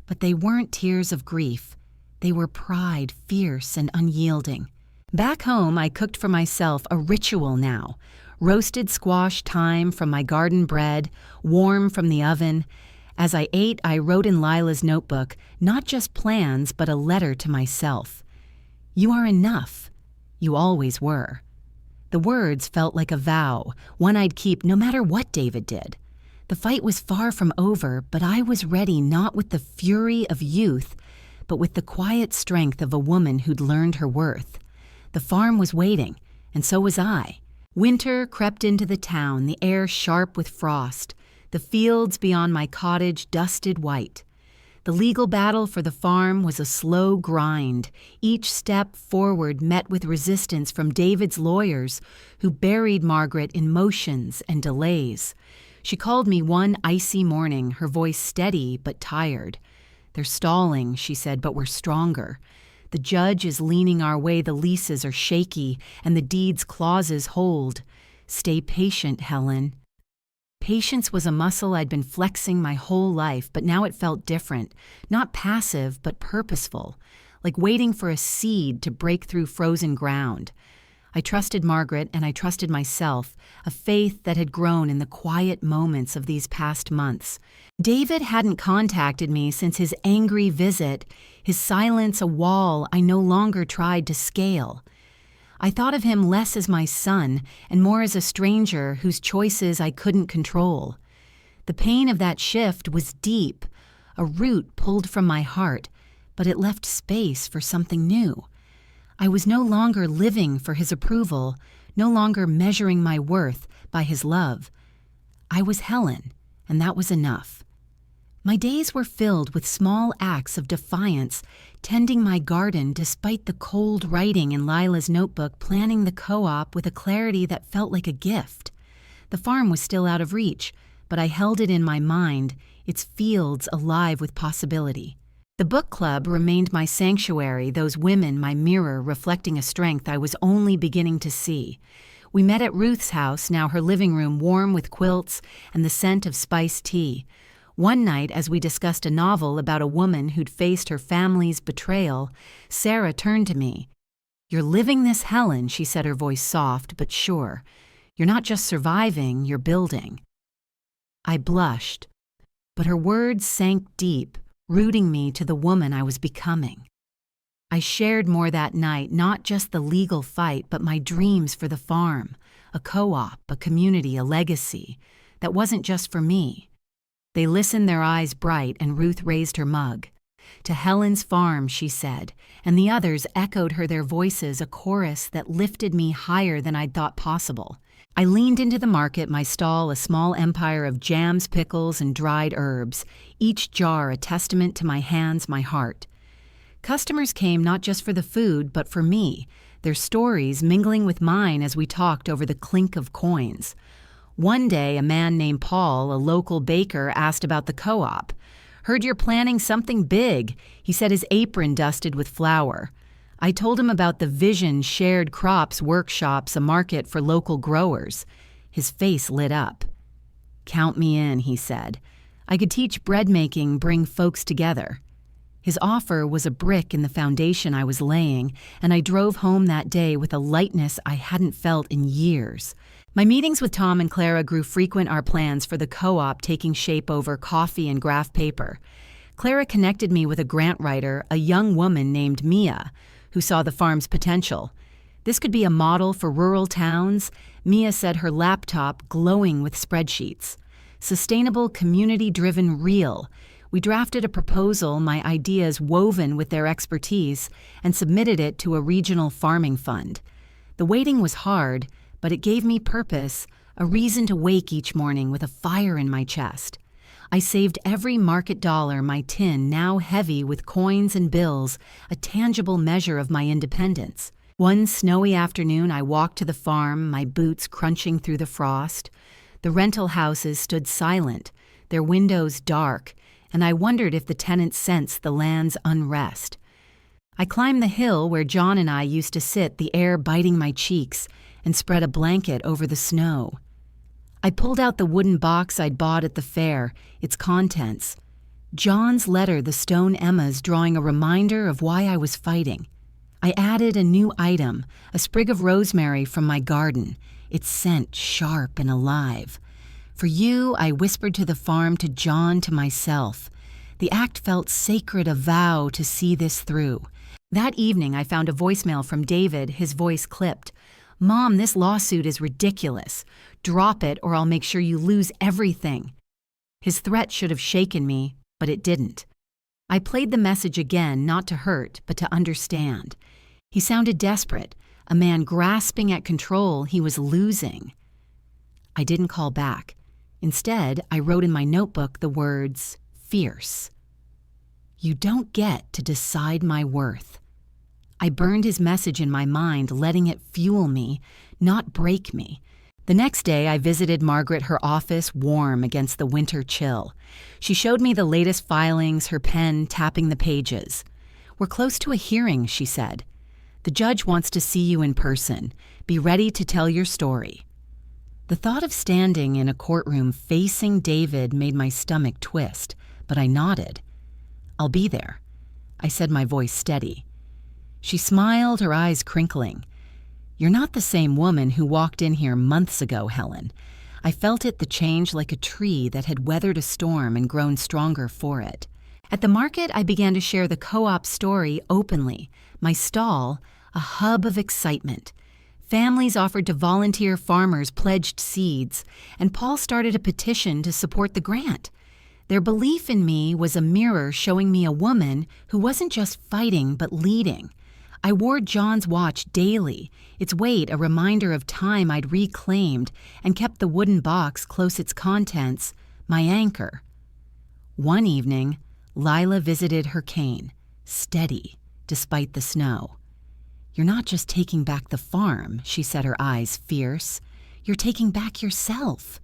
but they weren't tears of grief. They were pride, fierce and unyielding. Back home, I cooked for myself, a ritual now. Roasted squash thyme from my garden bread, warm from the oven. As I ate, I wrote in Lila's notebook, not just plans, but a letter to myself. "You are enough. You always were." The words felt like a vow, one I'd keep no matter what David did. The fight was far from over, but I was ready, not with the fury of youth, but with the quiet strength of a woman who'd learned her worth. The farm was waiting, and so was I. Winter crept into the town, the air sharp with frost. The fields beyond my cottage dusted white. The legal battle for the farm was a slow grind, each step forward met with resistance from David's lawyers, who buried Margaret in motions and delays. She called me one icy morning, her voice steady but tired. "They're stalling," she said, "but we're stronger. The judge is leaning our way, the leases are shaky, and the deed's clauses hold. Stay patient, Helen." Patience was a muscle I'd been flexing my whole life, but now it felt different. Not passive, but purposeful, like waiting for a seed to break through frozen ground. I trusted Margaret and I trusted myself, a faith that had grown in the quiet moments of these past months. David hadn't contacted me since his angry visit, his silence a wall I no longer tried to scale. I thought of him less as my son and more as a stranger whose choices I couldn't control. The pain of that shift was deep, a root pulled from my heart, but it left space for something new. I was no longer living for his approval, no longer measuring my worth by his love. I was Helen, and that was enough. My days were filled with small acts of defiance, tending my garden despite the cold writing in Lila's notebook, planning the co-op with a clarity that felt like a gift. The farm was still out of reach, but I held it in my mind, its fields alive with possibility. The book club remained my sanctuary, those women my mirror reflecting a strength I was only beginning to see. We met at Ruth's house, now her living room warm with quilts and the scent of spiced tea. One night, as we discussed a novel about a woman who'd faced her family's betrayal, Sarah turned to me. "You're living this, Helen," she said, her voice soft but sure. "You're not just surviving, you're building." I blushed, but her words sank deep, rooting me to the woman I was becoming. I shared more that night, not just the legal fight, but my dreams for the farm, a co-op, a community, a legacy that wasn't just for me. They listened, their eyes bright, and Ruth raised her mug. "To Helen's farm," she said, and the others echoed her, their voices, a chorus that lifted me higher than I'd thought possible. I leaned into the market, my stall a small empire of jams, pickles, and dried herbs, each jar a testament to my hands, my heart. Customers came not just for the food, but for me, their stories mingling with mine as we talked over the clink of coins. One day, a man named Paul, a local baker, asked about the co-op. "Heard you're planning something big," he said, his apron dusted with flour. I told him about the Vision Shared Crops workshops, a market for local growers. His face lit up. "Count me in," he said. "I could teach bread making, bring folks together." His offer was a brick in the foundation I was laying, and I drove home that day with a lightness I hadn't felt in years. My meetings with Tom and Clara grew frequent, our plans for the co-op taking shape over coffee and graph paper. Clara connected me with a grant writer, a young woman named Mia, who saw the farm's potential. This could be a model for rural towns, Mia said, her laptop glowing with spreadsheets. Sustainable, community-driven, real. We drafted a proposal, my ideas woven with their expertise, and submitted it to a regional farming fund. The waiting was hard, but it gave me purpose, a reason to wake each morning with a fire in my chest. I saved every market dollar, my tin now heavy with coins and bills, a tangible measure of my independence. One snowy afternoon, I walked to the farm, my boots crunching through the frost. The rental houses stood silent, their windows dark, and I wondered if the tenants sensed the land's unrest. I climbed the hill where John and I used to sit, the air biting my cheeks, and spread a blanket over the snow. I pulled out the wooden box I'd bought at the fair, its contents. John's letter, the stone Emmas, drawing a reminder of why I was fighting. I added a new item, a sprig of rosemary from my garden, its scent sharp and alive. "For you," I whispered to the farm, to John, to myself. The act felt sacred, a vow to see this through. That evening, I found a voicemail from David, his voice clipped. "Mom, this lawsuit is ridiculous. Drop it or I'll make sure you lose everything." His threat should have shaken me, but it didn't. I played the message again, not to hurt, but to understand. He sounded desperate, a man grasping at control he was losing. I didn't call back. Instead, I wrote in my notebook the words, "fierce." "You don't get to decide my worth." I burned his message in my mind, letting it fuel me, not break me. The next day, I visited Margaret, her office warm against the winter chill. She showed me the latest filings, her pen tapping the pages. "We're close to a hearing," she said. "The judge wants to see you in person. Be ready to tell your story." The thought of standing in a courtroom facing David made my stomach twist, but I nodded. "I'll be there," I said, my voice steady. She smiled, her eyes crinkling. "You're not the same woman who walked in here months ago, Helen." I felt the change like a tree that had weathered a storm and grown stronger for it. At the market, I began to share the co-op story openly. My stall, a hub of excitement. Families offered to volunteer, farmers pledged seeds, and Paul started a petition to support the grant. Their belief in me was a mirror showing me a woman who wasn't just fighting but leading. I wore John's watch daily, its weight a reminder of time I'd reclaimed, and kept the wooden box close its contents, my anchor. One evening, Lila visited her cane, steady, despite the snow. "You're not just taking back the farm," she said, her eyes fierce. "You're taking back yourself."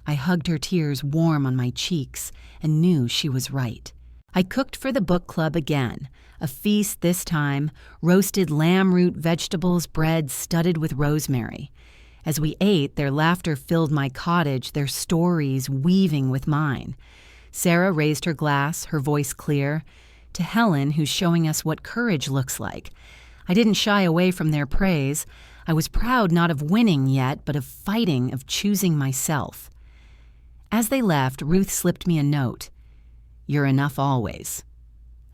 I hugged her, tears warm on my cheeks, and knew she was right. I cooked for the book club again, a feast this time, roasted lamb root vegetables, bread studded with rosemary. As we ate, their laughter filled my cottage, their stories weaving with mine. Sarah raised her glass, her voice clear. "To Helen, who's showing us what courage looks like." I didn't shy away from their praise. I was proud not of winning yet, but of fighting, of choosing myself. As they left, Ruth slipped me a note. "You're enough always."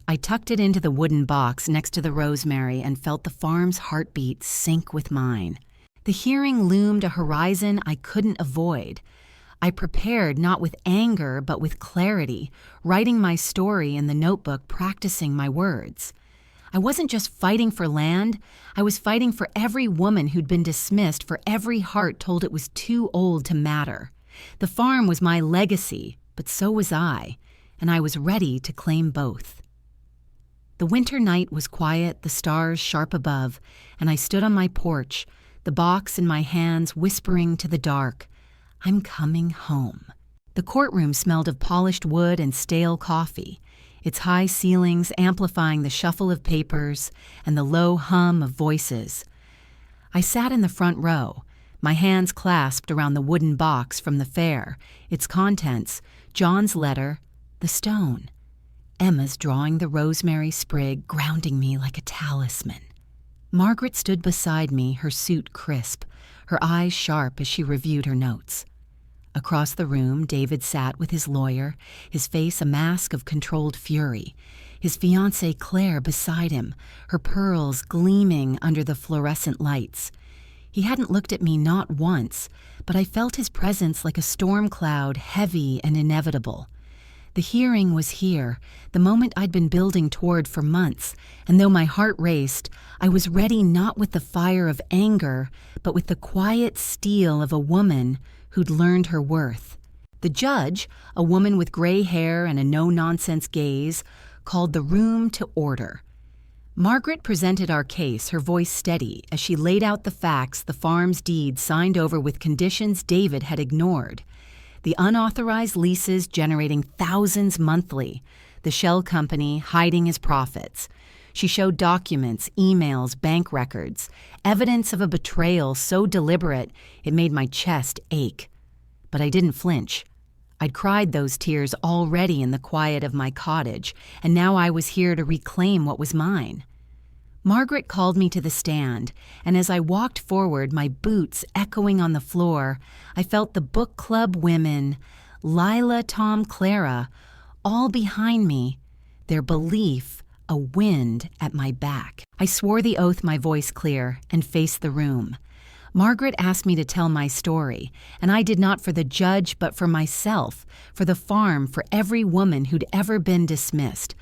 I tucked it into the wooden box next to the rosemary and felt the farm's heartbeat sync with mine. The hearing loomed a horizon I couldn't avoid. I prepared not with anger but with clarity, writing my story in the notebook, practicing my words. I wasn't just fighting for land, I was fighting for every woman who'd been dismissed, for every heart told it was too old to matter. The farm was my legacy, but so was I, and I was ready to claim both. The winter night was quiet, the stars sharp above, and I stood on my porch, the box in my hands, whispering to the dark, "I'm coming home." The courtroom smelled of polished wood and stale coffee, its high ceilings amplifying the shuffle of papers and the low hum of voices. I sat in the front row, my hands clasped around the wooden box from the fair, its contents, John's letter, the stone, Emma's drawing the rosemary sprig, grounding me like a talisman. Margaret stood beside me, her suit crisp, her eyes sharp as she reviewed her notes. Across the room, David sat with his lawyer, his face a mask of controlled fury, his fiancée Claire beside him, her pearls gleaming under the fluorescent lights. He hadn't looked at me not once, but I felt his presence like a storm cloud, heavy and inevitable. The hearing was here, the moment I'd been building toward for months, and though my heart raced, I was ready not with the fire of anger, but with the quiet steel of a woman who'd learned her worth. The judge, a woman with gray hair and a no-nonsense gaze, called the room to order. Margaret presented our case, her voice steady, as she laid out the facts, the farm's deed signed over with conditions David had ignored. The unauthorized leases generating thousands monthly, the shell company hiding his profits. She showed documents, emails, bank records, evidence of a betrayal so deliberate it made my chest ache. But I didn't flinch. I'd cried those tears already in the quiet of my cottage, and now I was here to reclaim what was mine. Margaret called me to the stand, and as I walked forward, my boots echoing on the floor, I felt the book club women, Lila, Tom, Clara, all behind me, their belief a wind at my back. I swore the oath, my voice clear, and faced the room. Margaret asked me to tell my story, and I did not for the judge but for myself, for the farm, for every woman who'd ever been dismissed.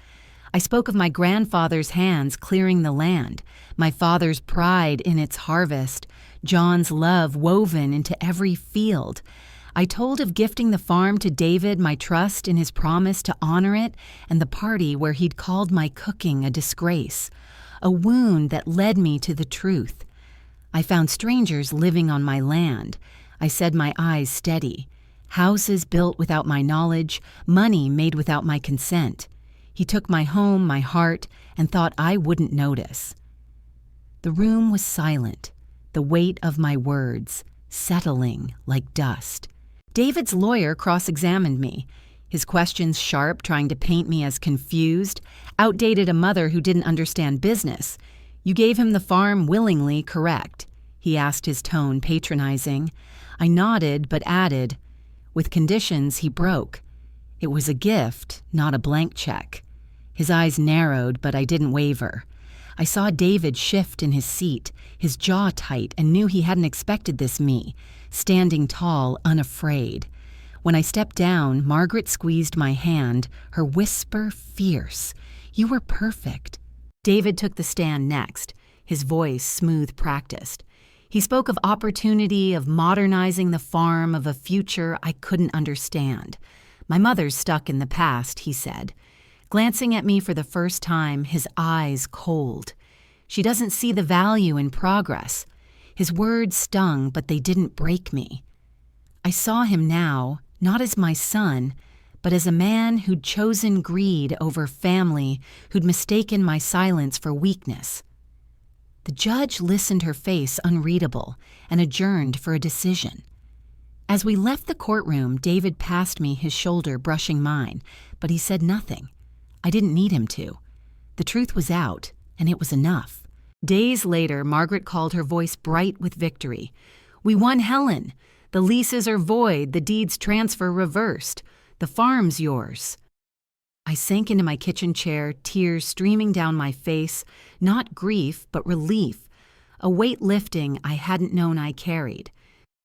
I spoke of my grandfather's hands clearing the land, my father's pride in its harvest, John's love woven into every field. I told of gifting the farm to David, my trust in his promise to honor it, and the party where he'd called my cooking a disgrace, a wound that led me to the truth. I found strangers living on my land. I said, my eyes steady. Houses built without my knowledge, money made without my consent. He took my home, my heart, and thought I wouldn't notice. The room was silent, the weight of my words settling like dust. David's lawyer cross-examined me, his questions sharp, trying to paint me as confused, outdated a mother who didn't understand business. You gave him the farm willingly, correct? He asked, his tone patronizing. I nodded, but added, with conditions he broke. It was a gift, not a blank check. His eyes narrowed, but I didn't waver. I saw David shift in his seat, his jaw tight, and knew he hadn't expected this me, standing tall, unafraid. When I stepped down, Margaret squeezed my hand, her whisper fierce. You were perfect. David took the stand next, his voice smooth practiced. He spoke of opportunity, of modernizing the farm, of a future I couldn't understand. My mother's stuck in the past, he said. Glancing at me for the first time, his eyes cold. She doesn't see the value in progress. His words stung, but they didn't break me. I saw him now, not as my son, but as a man who'd chosen greed over family, who'd mistaken my silence for weakness. The judge listened, her face unreadable, and adjourned for a decision. As we left the courtroom, David passed me, his shoulder brushing mine, but he said nothing. I didn't need him to. The truth was out, and it was enough. Days later, Margaret called, her voice bright with victory. We won Helen. The leases are void, the deed's transfer reversed. The farm's yours. I sank into my kitchen chair, tears streaming down my face, not grief, but relief, a weight lifting I hadn't known I carried.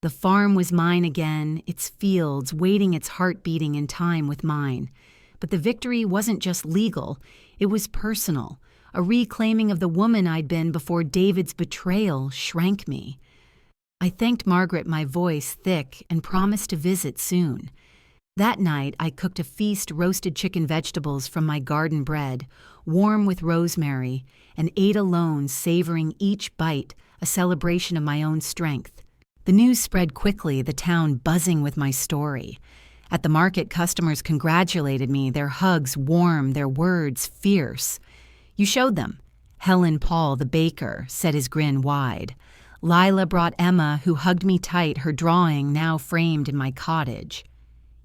The farm was mine again, its fields waiting, its heart beating in time with mine. But the victory wasn't just legal, it was personal, a reclaiming of the woman I'd been before David's betrayal shrank me. I thanked Margaret, my voice thick, and promised to visit soon. That night, I cooked a feast, roasted chicken vegetables from my garden bread, warm with rosemary, and ate alone, savoring each bite, a celebration of my own strength. The news spread quickly, the town buzzing with my story. At the market, customers congratulated me, their hugs warm, their words fierce. You showed them. Helen Paul, the baker, set his grin wide. Lila brought Emma, who hugged me tight, her drawing now framed in my cottage.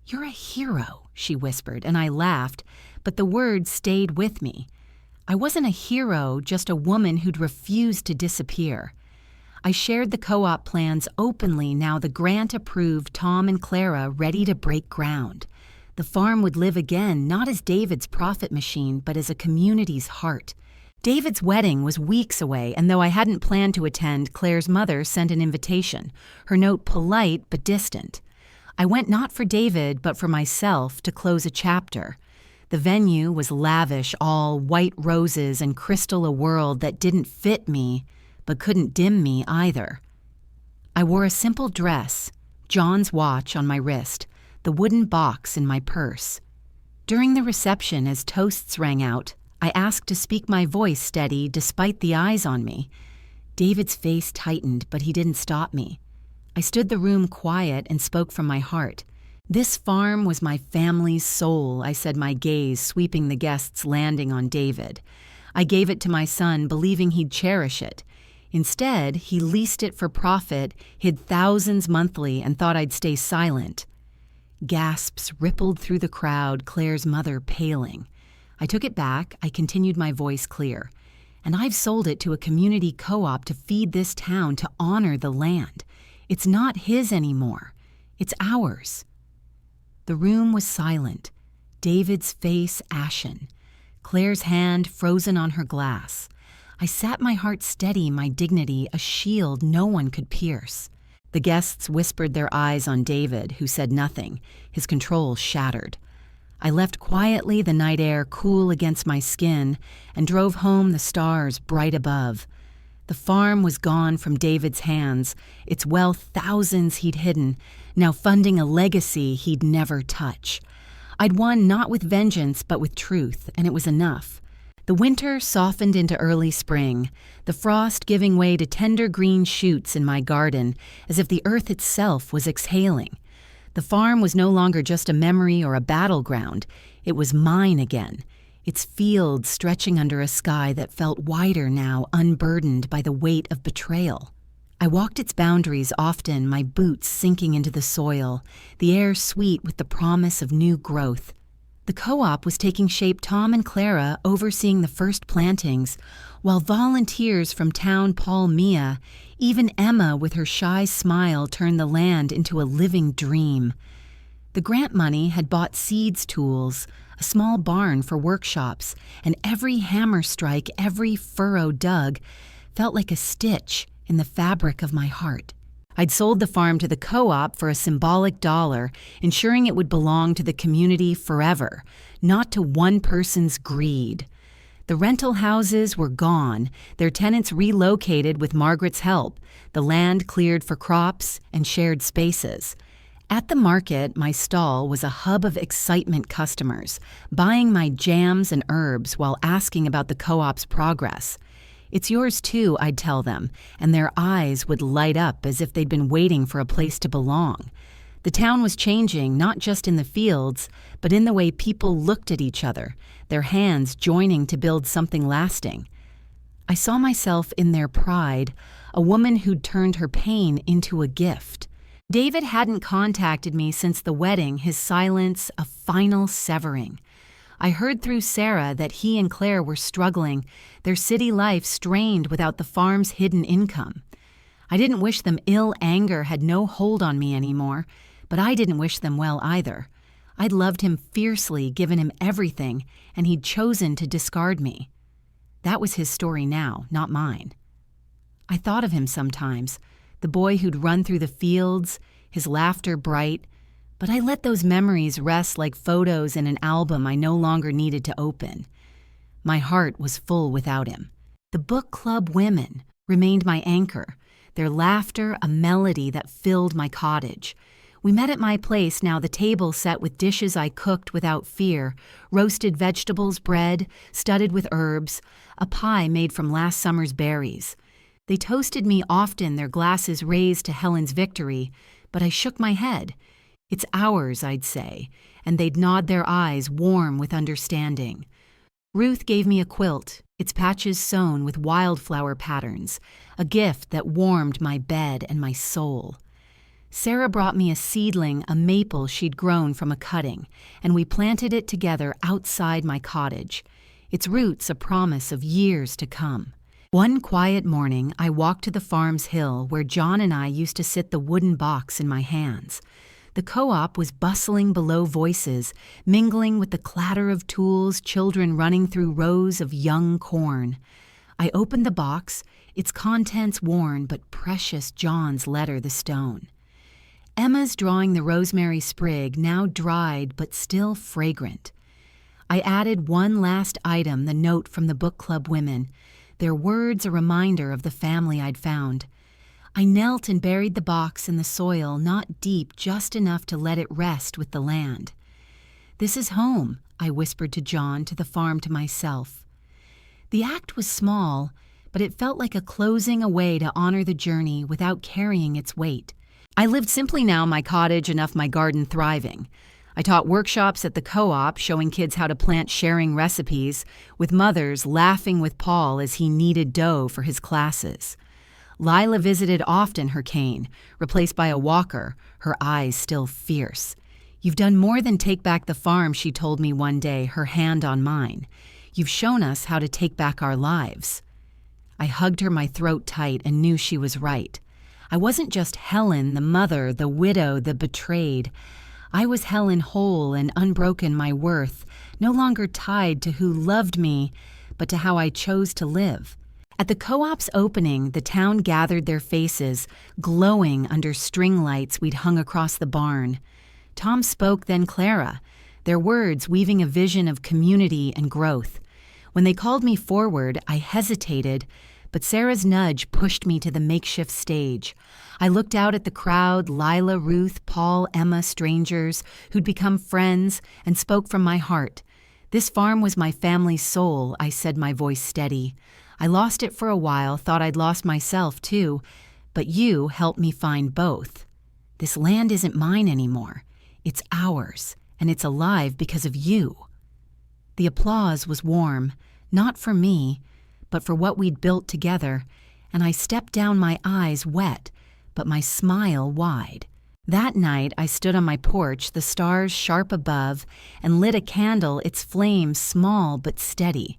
You're a hero, she whispered, and I laughed, but the words stayed with me. I wasn't a hero, just a woman who'd refused to disappear. I shared the co-op plans openly, now the grant approved, Tom and Clara ready to break ground. The farm would live again, not as David's profit machine, but as a community's heart. David's wedding was weeks away, and though I hadn't planned to attend, Claire's mother sent an invitation, her note polite but distant. I went not for David, but for myself to close a chapter. The venue was lavish, all white roses and crystal, a world that didn't fit me, but couldn't dim me either. I wore a simple dress, John's watch on my wrist, the wooden box in my purse. During the reception, as toasts rang out, I asked to speak, my voice steady despite the eyes on me. David's face tightened, but he didn't stop me. I stood the room quiet and spoke from my heart. This farm was my family's soul, I said, my gaze sweeping the guests, landing on David. I gave it to my son, believing he'd cherish it. Instead, he leased it for profit, hid thousands monthly, and thought I'd stay silent. Gasps rippled through the crowd, Claire's mother paling. I took it back, I continued, my voice clear. And I've sold it to a community co-op to feed this town, to honor the land. It's not his anymore. It's ours. The room was silent, David's face ashen, Claire's hand frozen on her glass. I sat, my heart steady, my dignity a shield no one could pierce. The guests whispered, their eyes on David, who said nothing, his control shattered. I left quietly, the night air cool against my skin, and drove home, the stars bright above. The farm was gone from David's hands, its wealth thousands he'd hidden, now funding a legacy he'd never touch. I'd won not with vengeance but with truth, and it was enough. The winter softened into early spring, the frost giving way to tender green shoots in my garden, as if the earth itself was exhaling. The farm was no longer just a memory or a battleground. It was mine again, its fields stretching under a sky that felt wider now, unburdened by the weight of betrayal. I walked its boundaries often, my boots sinking into the soil, the air sweet with the promise of new growth. The co-op was taking shape, Tom and Clara overseeing the first plantings, while volunteers from town Paul Mia, even Emma with her shy smile turned the land into a living dream. The grant money had bought seeds tools, a small barn for workshops, and every hammer strike, every furrow dug, felt like a stitch in the fabric of my heart. I'd sold the farm to the co-op for a symbolic $1, ensuring it would belong to the community forever, not to one person's greed. The rental houses were gone, their tenants relocated with Margaret's help, the land cleared for crops and shared spaces. At the market, my stall was a hub of excitement customers, buying my jams and herbs while asking about the co-op's progress. "It's yours too," I'd tell them, and their eyes would light up as if they'd been waiting for a place to belong. The town was changing, not just in the fields, but in the way people looked at each other, their hands joining to build something lasting. I saw myself in their pride, a woman who'd turned her pain into a gift. David hadn't contacted me since the wedding, his silence a final severing. I heard through Sarah that he and Claire were struggling, their city life strained without the farm's hidden income. I didn't wish them ill. Anger had no hold on me anymore, but I didn't wish them well either. I'd loved him fiercely, given him everything, and he'd chosen to discard me. That was his story now, not mine. I thought of him sometimes, the boy who'd run through the fields, his laughter bright, but I let those memories rest like photos in an album I no longer needed to open. My heart was full without him. The book club women remained my anchor, their laughter a melody that filled my cottage. We met at my place, now the table set with dishes I cooked without fear, roasted vegetables, bread, studded with herbs, a pie made from last summer's berries. They toasted me often, their glasses raised to Helen's victory, but I shook my head. "It's ours," I'd say, and they'd nod their eyes, warm with understanding. Ruth gave me a quilt, its patches sewn with wildflower patterns, a gift that warmed my bed and my soul. Sarah brought me a seedling, a maple she'd grown from a cutting, and we planted it together outside my cottage, its roots a promise of years to come. One quiet morning, I walked to the farm's hill where John and I used to sit, the wooden box in my hands. The co-op was bustling below, voices mingling with the clatter of tools, children running through rows of young corn. I opened the box, its contents worn but precious, John's letter the stone. Emma's drawing the rosemary sprig, now dried but still fragrant. I added one last item, the note from the book club women, their words a reminder of the family I'd found. I knelt and buried the box in the soil, not deep, just enough to let it rest with the land. "This is home," I whispered to John, to the farm, to myself. The act was small, but it felt like a closing away to honor the journey without carrying its weight. I lived simply now, my cottage enough, my garden thriving. I taught workshops at the co-op, showing kids how to plant, sharing recipes, with mothers laughing with Paul as he kneaded dough for his classes. Lila visited often, her cane, replaced by a walker, her eyes still fierce. "You've done more than take back the farm," she told me one day, her hand on mine. "You've shown us how to take back our lives." I hugged her, my throat tight, and knew she was right. I wasn't just Helen, the mother, the widow, the betrayed. I was Helen, whole and unbroken, my worth, no longer tied to who loved me, but to how I chose to live. At the co-op's opening, the town gathered, their faces glowing under string lights we'd hung across the barn. Tom spoke, then Clara, their words weaving a vision of community and growth. When they called me forward, I hesitated, but Sarah's nudge pushed me to the makeshift stage. I looked out at the crowd, Lila, Ruth, Paul, Emma, strangers, who'd become friends, and spoke from my heart. This farm was my family's soul, I said, my voice steady. I lost it for a while, thought I'd lost myself too, but you helped me find both. This land isn't mine anymore. It's ours, and it's alive because of you. The applause was warm, not for me, but for what we'd built together, and I stepped down, my eyes wet, but my smile wide. That night I stood on my porch, the stars sharp above, and lit a candle, its flame small but steady.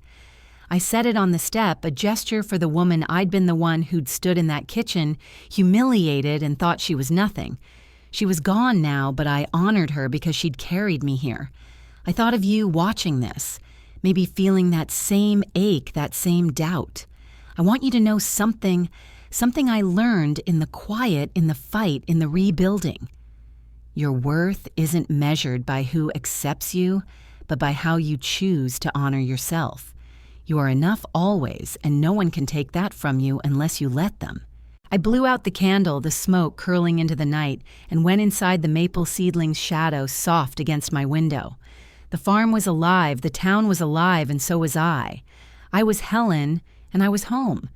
I set it on the step, a gesture for the woman I'd been the one who'd stood in that kitchen, humiliated and thought she was nothing. She was gone now, but I honored her because she'd carried me here. I thought of you watching this, maybe feeling that same ache, that same doubt. I want you to know something I learned in the quiet, in the fight, in the rebuilding. Your worth isn't measured by who accepts you, but by how you choose to honor yourself. You are enough always, and no one can take that from you unless you let them. I blew out the candle, the smoke curling into the night, and went inside the maple seedling's shadow soft against my window. The farm was alive, the town was alive, and so was I. I was Helen, and I was home.